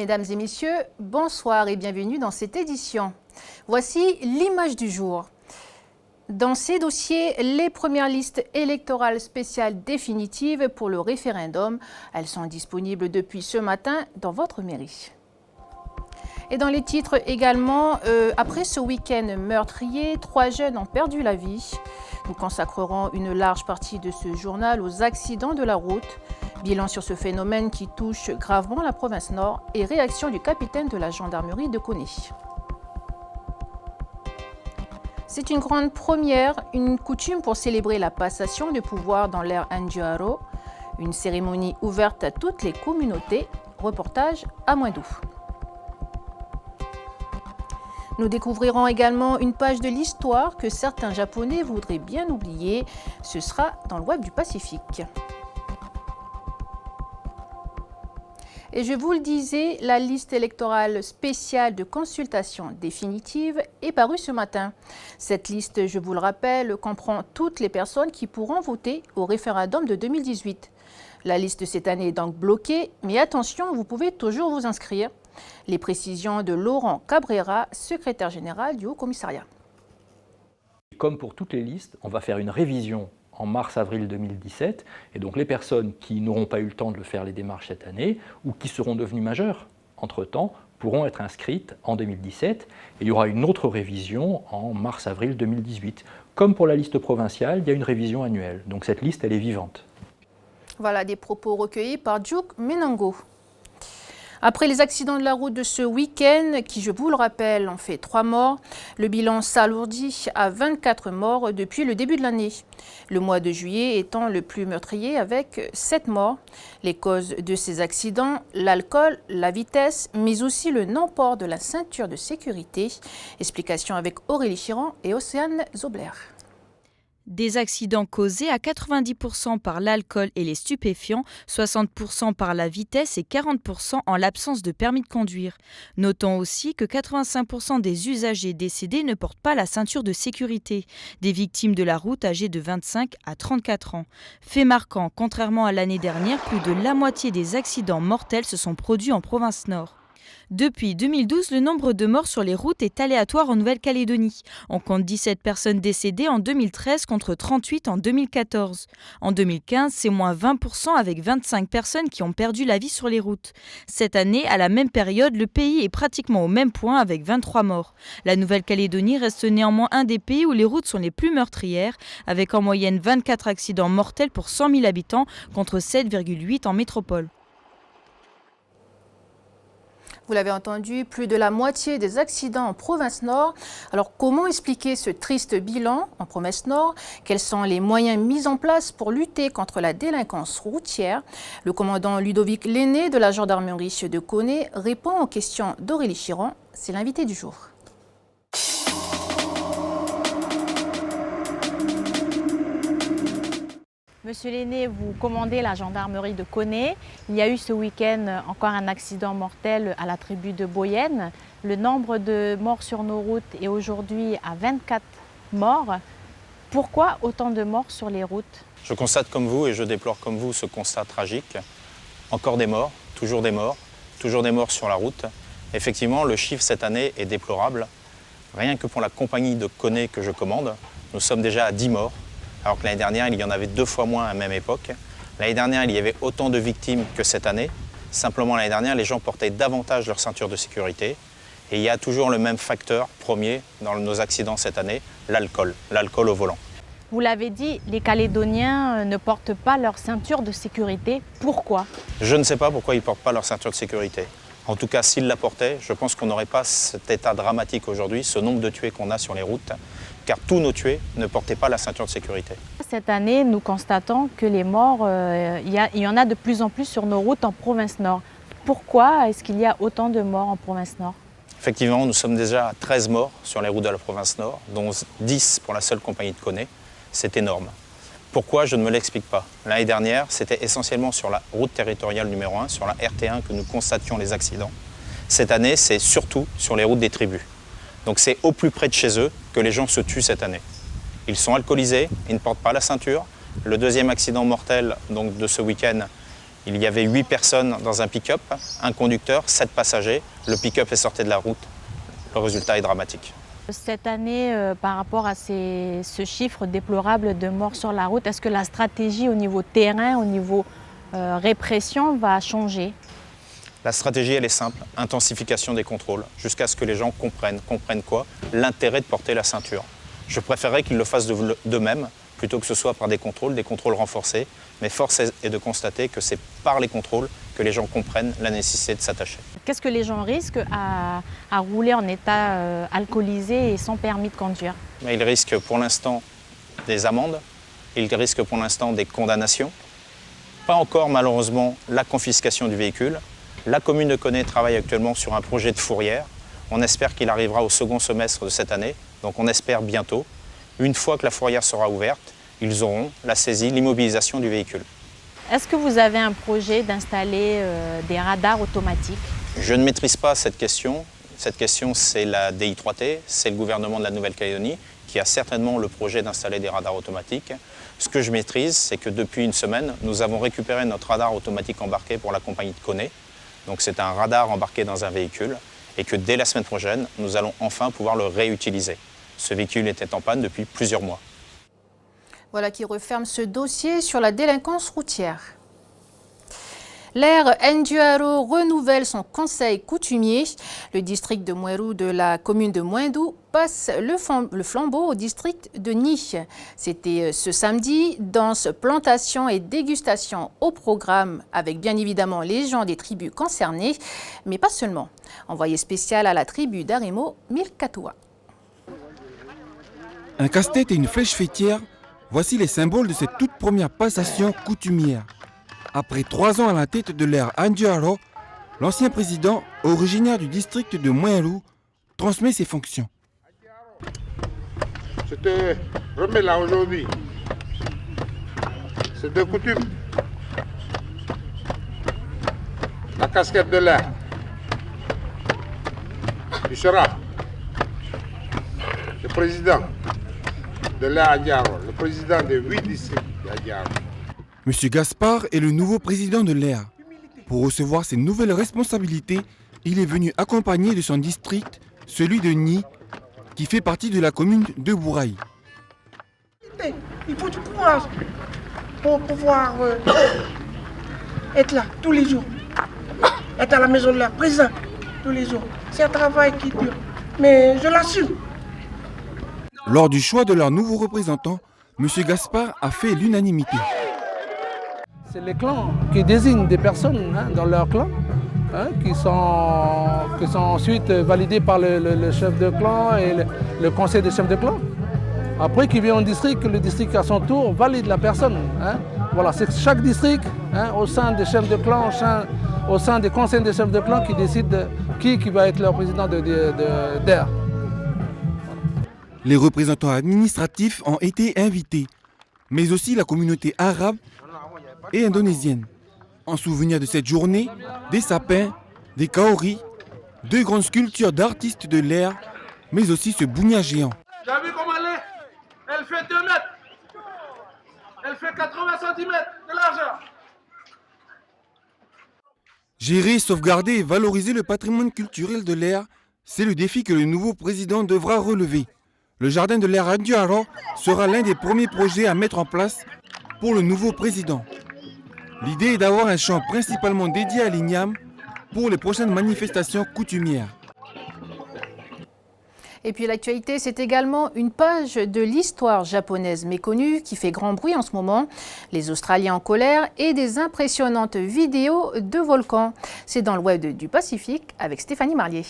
Mesdames et messieurs, bonsoir et bienvenue dans cette édition. Voici l'image du jour. Dans ces dossiers, les premières listes électorales spéciales définitives pour le référendum, elles sont disponibles depuis ce matin dans votre mairie. Et dans les titres également, après ce week-end meurtrier, 3 jeunes ont perdu la vie. Nous consacrerons une large partie de ce journal aux accidents de la route. Bilan sur ce phénomène qui touche gravement la province Nord et réaction du capitaine de la gendarmerie de Koné. C'est une grande première, une coutume pour célébrer la passation de pouvoir dans l'ère Anjiaro. Une cérémonie ouverte à toutes les communautés. Reportage à Moindou. Nous découvrirons également une page de l'histoire que certains Japonais voudraient bien oublier. Ce sera dans le web du Pacifique. Et je vous le disais, la liste électorale spéciale de consultation définitive est parue ce matin. Cette liste, je vous le rappelle, comprend toutes les personnes qui pourront voter au référendum de 2018. La liste cette année est donc bloquée, mais attention, vous pouvez toujours vous inscrire. Les précisions de Laurent Cabrera, secrétaire général du Haut-Commissariat. Comme pour toutes les listes, on va faire une révision en mars-avril 2017, et donc les personnes qui n'auront pas eu le temps de faire les démarches cette année, ou qui seront devenues majeures entre-temps, pourront être inscrites en 2017, et il y aura une autre révision en mars-avril 2018. Comme pour la liste provinciale, il y a une révision annuelle, donc cette liste, elle est vivante. Voilà des propos recueillis par Djouk Menango. Après les accidents de la route de ce week-end, qui, je vous le rappelle, ont fait 3 morts, le bilan s'alourdit à 24 morts depuis le début de l'année. Le mois de juillet étant le plus meurtrier avec 7 morts. Les causes de ces accidents, l'alcool, la vitesse, mais aussi le non-port de la ceinture de sécurité. Explication avec Aurélie Chiron et Océane Zobler. Des accidents causés à 90% par l'alcool et les stupéfiants, 60% par la vitesse et 40% en l'absence de permis de conduire. Notons aussi que 85% des usagers décédés ne portent pas la ceinture de sécurité, des victimes de la route âgées de 25 à 34 ans. Fait marquant, contrairement à l'année dernière, plus de la moitié des accidents mortels se sont produits en province Nord. Depuis 2012, le nombre de morts sur les routes est aléatoire en Nouvelle-Calédonie. On compte 17 personnes décédées en 2013 contre 38 en 2014. En 2015, c'est moins 20% avec 25 personnes qui ont perdu la vie sur les routes. Cette année, à la même période, le pays est pratiquement au même point avec 23 morts. La Nouvelle-Calédonie reste néanmoins un des pays où les routes sont les plus meurtrières, avec en moyenne 24 accidents mortels pour 100 000 habitants contre 7,8 en métropole. Vous l'avez entendu, plus de la moitié des accidents en province Nord. Alors comment expliquer ce triste bilan en province Nord? Quels sont les moyens mis en place pour lutter contre la délinquance routière? Le commandant Ludovic Lenné de la gendarmerie de Koné répond aux questions d'Aurélie Chiron. C'est l'invité du jour. Monsieur Lenné, vous commandez la gendarmerie de Koné. Il y a eu ce week-end encore un accident mortel à la tribu de Boyenne. Le nombre de morts sur nos routes est aujourd'hui à 24 morts. Pourquoi autant de morts sur les routes? Je constate comme vous et je déplore comme vous ce constat tragique. Encore des morts, toujours des morts sur la route. Effectivement, le chiffre cette année est déplorable. Rien que pour la compagnie de Koné que je commande, nous sommes déjà à 10 morts. Alors que l'année dernière, il y en avait 2 fois moins à la même époque. L'année dernière, il y avait autant de victimes que cette année. Simplement, l'année dernière, les gens portaient davantage leur ceinture de sécurité. Et il y a toujours le même facteur premier dans nos accidents cette année, l'alcool au volant. Vous l'avez dit, les Calédoniens ne portent pas leur ceinture de sécurité. Pourquoi? Je ne sais pas pourquoi ils ne portent pas leur ceinture de sécurité. En tout cas, s'ils la portaient, je pense qu'on n'aurait pas cet état dramatique aujourd'hui, ce nombre de tués qu'on a sur les routes, car tous nos tués ne portaient pas la ceinture de sécurité. Cette année, nous constatons que les morts, il y en a de plus en plus sur nos routes en province Nord. Pourquoi est-ce qu'il y a autant de morts en province Nord? Effectivement, nous sommes déjà à 13 morts sur les routes de la province Nord, dont 10 pour la seule compagnie de Koné. C'est énorme. Pourquoi? Je ne me l'explique pas. L'année dernière, c'était essentiellement sur la route territoriale numéro 1, sur la RT1, que nous constations les accidents. Cette année, c'est surtout sur les routes des tribus. Donc c'est au plus près de chez eux que les gens se tuent cette année. Ils sont alcoolisés, ils ne portent pas la ceinture. Le deuxième accident mortel donc, de ce week-end Il y avait 8 personnes dans un pick-up, un conducteur, 7 passagers. Le pick-up est sorti de la route. Le résultat est dramatique. Cette année, par rapport à ce chiffre déplorable de morts sur la route, est-ce que la stratégie au niveau terrain, au niveau répression va changer? La stratégie, elle est simple, intensification des contrôles, jusqu'à ce que les gens comprennent. Comprennent quoi? L'intérêt de porter la ceinture. Je préférerais qu'ils le fassent d'eux-mêmes, plutôt que ce soit par des contrôles renforcés. Mais force est de constater que c'est par les contrôles que les gens comprennent la nécessité de s'attacher. Qu'est-ce que les gens risquent à rouler en état alcoolisé et sans permis de conduire? Mais ils risquent pour l'instant des amendes, ils risquent pour l'instant des condamnations. Pas encore malheureusement la confiscation du véhicule. La commune de Koné travaille actuellement sur un projet de fourrière. On espère qu'il arrivera au second semestre de cette année, donc on espère bientôt. Une fois que la fourrière sera ouverte, ils auront la saisie, l'immobilisation du véhicule. Est-ce que vous avez un projet d'installer des radars automatiques? Je ne maîtrise pas cette question. Cette question, c'est la DI3T, c'est le gouvernement de la Nouvelle-Calédonie qui a certainement le projet d'installer des radars automatiques. Ce que je maîtrise, c'est que depuis une semaine, nous avons récupéré notre radar automatique embarqué pour la compagnie de Koné. Donc c'est un radar embarqué dans un véhicule et que dès la semaine prochaine, nous allons enfin pouvoir le réutiliser. Ce véhicule était en panne depuis plusieurs mois. Voilà qui referme ce dossier sur la délinquance routière. L'aire Nduaro renouvelle son conseil coutumier. Le district de Mweru de la commune de Mwendou passe le flambeau au district de Ni. C'était ce samedi, danse, plantation et dégustation au programme avec bien évidemment les gens des tribus concernées, mais pas seulement. Envoyé spécial à la tribu d'Aremo, Milkatoua. Un casse-tête et une flèche fêtière, voici les symboles de cette toute première passation coutumière. Après 3 ans à la tête de l'aire Nduaro, l'ancien président, originaire du district de Mweru, transmet ses fonctions. Je te remets là aujourd'hui. C'est de coutume. La casquette de l'air. Tu seras le président de l'aire Nduaro, le président des 8 districts d'Nduaro. M. Gaspard est le nouveau président de l'aire. Pour recevoir ses nouvelles responsabilités, il est venu accompagné de son district, celui de Ni, qui fait partie de la commune de Bouraï. Il faut du courage pour pouvoir être là tous les jours, être à la maison de l'air, présent tous les jours. C'est un travail qui dure, mais je l'assume. Lors du choix de leur nouveau représentant, M. Gaspard a fait l'unanimité. C'est les clans qui désignent des personnes dans leur clan, qui sont ensuite validées par le chef de clan et le conseil des chefs de clan. Après, qui vient au district, le district à son tour valide la personne. Voilà, c'est chaque district, au sein des chefs de clan, au sein des conseils des chefs de clan, qui décide qui va être leur président d'aire. Les représentants administratifs ont été invités, mais aussi la communauté arabe et indonésienne. En souvenir de cette journée, des sapins, des kaoris, 2 grandes sculptures d'artistes de l'air, mais aussi ce bougna géant. Tu as vu comment elle est? Elle fait 2 mètres. Elle fait 80 cm de largeur. Gérer, sauvegarder et valoriser le patrimoine culturel de l'air, c'est le défi que le nouveau président devra relever. Le jardin de l'air Nduaro sera l'un des premiers projets à mettre en place pour le nouveau président. L'idée est d'avoir un champ principalement dédié à l'igname pour les prochaines manifestations coutumières. Et puis l'actualité, c'est également une page de l'histoire japonaise méconnue qui fait grand bruit en ce moment. Les Australiens en colère et des impressionnantes vidéos de volcans. C'est dans le web du Pacifique avec Stéphanie Marlier.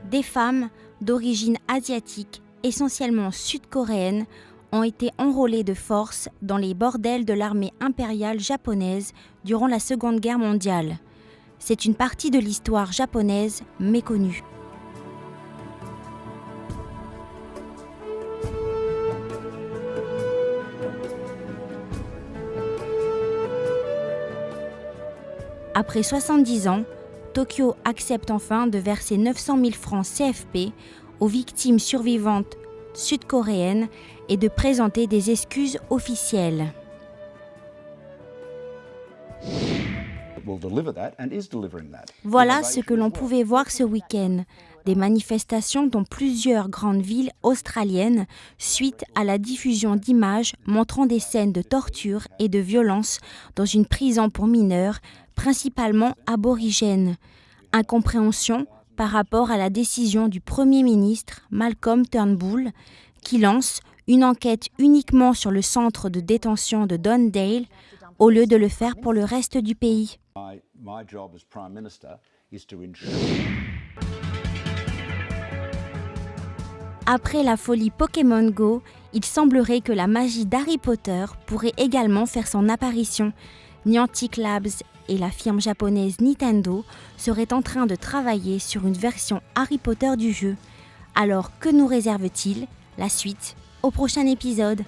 Des femmes d'origine asiatique, essentiellement sud-coréenne, ont été enrôlées de force dans les bordels de l'armée impériale japonaise durant la Seconde Guerre mondiale. C'est une partie de l'histoire japonaise méconnue. Après 70 ans, Tokyo accepte enfin de verser 900 000 francs CFP aux victimes survivantes sud-coréennes et de présenter des excuses officielles. Voilà ce que l'on pouvait voir ce week-end. Des manifestations dans plusieurs grandes villes australiennes suite à la diffusion d'images montrant des scènes de torture et de violence dans une prison pour mineurs, principalement aborigènes. Incompréhension par rapport à la décision du Premier ministre Malcolm Turnbull qui lance une enquête uniquement sur le centre de détention de Downdale au lieu de le faire pour le reste du pays. Après la folie Pokémon Go, il semblerait que la magie d'Harry Potter pourrait également faire son apparition. Niantic Labs et la firme japonaise Nintendo seraient en train de travailler sur une version Harry Potter du jeu. Alors que nous réserve-t-il? La suite au prochain épisode.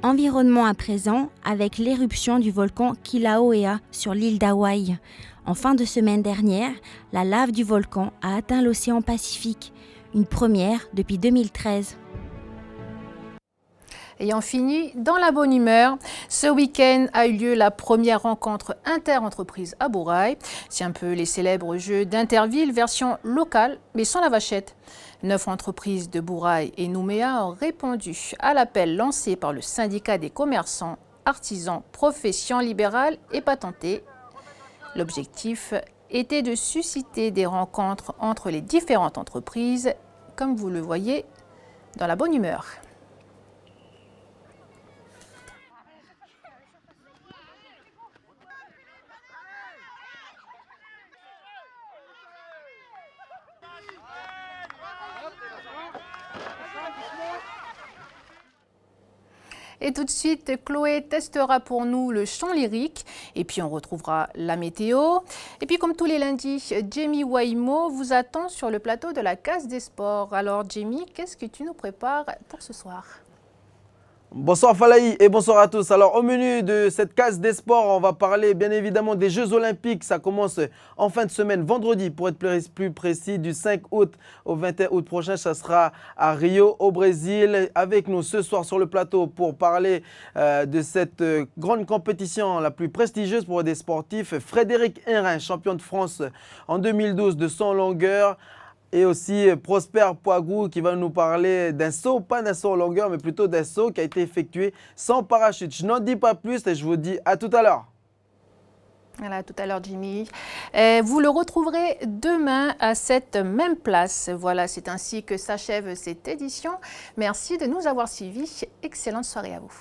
Environnement à présent avec l'éruption du volcan Kilauea sur l'île d'Hawaï. En fin de semaine dernière, la lave du volcan a atteint l'océan Pacifique, une première depuis 2013. Ayant fini dans la bonne humeur, ce week-end a eu lieu la première rencontre inter-entreprise à Bourail. C'est un peu les célèbres jeux d'Interville version locale, mais sans la vachette. 9 entreprises de Bourail et Nouméa ont répondu à l'appel lancé par le syndicat des commerçants, artisans, professions libérales et patentés. L'objectif était de susciter des rencontres entre les différentes entreprises, comme vous le voyez, dans la bonne humeur. Et tout de suite, Chloé testera pour nous le chant lyrique et puis on retrouvera la météo. Et puis comme tous les lundis, Jamie Waimo vous attend sur le plateau de la Case des Sports. Alors Jamie, qu'est-ce que tu nous prépares pour ce soir ? Bonsoir Falaï et bonsoir à tous. Alors au menu de cette Case des Sports, on va parler bien évidemment des Jeux Olympiques. Ça commence en fin de semaine, vendredi pour être plus précis, du 5 août au 21 août prochain. Ça sera à Rio au Brésil. Avec nous ce soir sur le plateau pour parler de cette grande compétition la plus prestigieuse pour des sportifs. Frédéric Hérin, champion de France en 2012 de 100 longueur. Et aussi Prosper Poigrou qui va nous parler d'un saut, pas d'un saut en longueur, mais plutôt d'un saut qui a été effectué sans parachute. Je n'en dis pas plus et je vous dis à tout à l'heure. Voilà, à tout à l'heure Jimmy. Vous le retrouverez demain à cette même place. Voilà, c'est ainsi que s'achève cette édition. Merci de nous avoir suivis. Excellente soirée à vous.